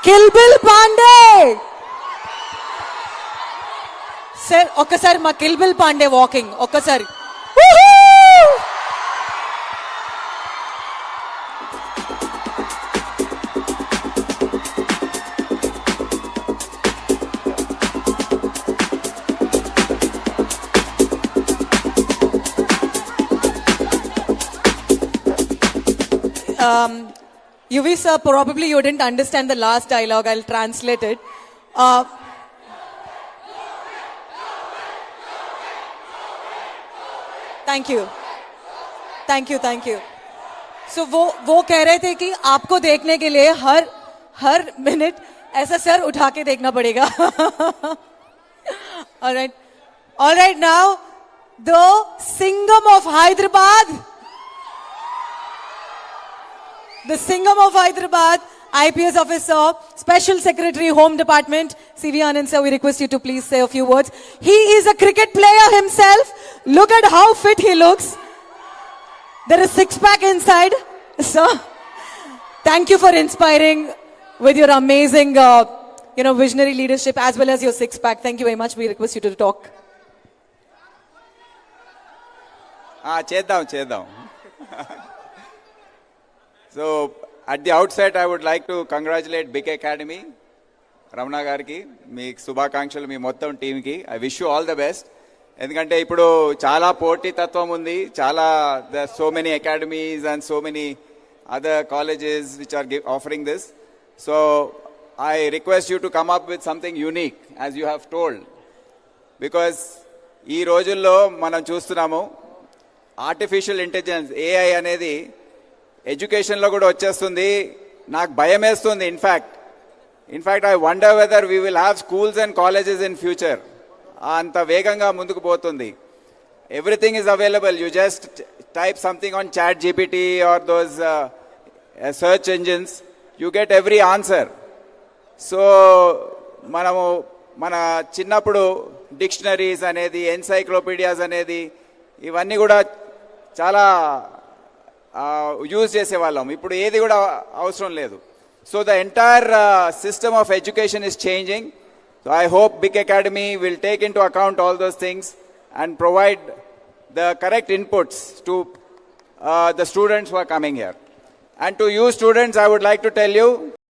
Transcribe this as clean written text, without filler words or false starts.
Kill Bill Pandey sir, ఒక్కసారి మా Kill Bill Pandey walking ఒక్కసారి. Yuvi sir, probably you didn't understand the last dialogue. I'll translate it. Thank you. Thank you. So वो कह रहे थे कि आपको देखने के लिए हर मिनट ऐसा सर उठा के देखना पड़ेगा. All right. Now the Singham of Hyderabad. The Singham of Hyderabad, IPS officer, Special Secretary, Home Department, CV Anand sir, we request you to please say a few words. He is a cricket player himself. Look at how fit he looks. There is six-pack inside. Sir, thank you for inspiring with your amazing, visionary leadership as well as your six-pack. Thank you very much. We request you to talk. చేద్దాం. So, at the outset, I would like to congratulate Big Academy, Ramana గారికి, మీ శుభాకాంక్షలు మీ మొత్తం టీంకి. I wish you all the best. ఎందుకంటే ఇప్పుడు చాలా పోటీతత్వం ఉంది, చాలా so many academies and so many other colleges which are offering this. So, I request you to come up with something unique, as you have told. Because ఈ రోజుల్లో మనం చూస్తున్నాము, ఆర్టిఫిషియల్ ఇంటెలిజెన్స్ AI అనేది ఎడ్యుకేషన్లో కూడా వచ్చేస్తుంది. నాకు భయం వేస్తుంది. In fact I wonder whether we will have schools and colleges in future. అంత వేగంగా ముందుకు పోతుంది. Everything is available. You just type something on ChatGPT or those search engines, you get every answer. So మనము మన చిన్నప్పుడు డిక్షనరీస్ అనేది, encyclopaedias అనేది, ఇవన్నీ కూడా చాలా యూజ్ చేసేవాళ్ళం. ఇప్పుడు ఏది కూడా అవసరం లేదు. So the entire system of education is changing. So I hope big academy will take into account all those things and provide the correct inputs to the students who are coming here. And to you students, I would like to tell you,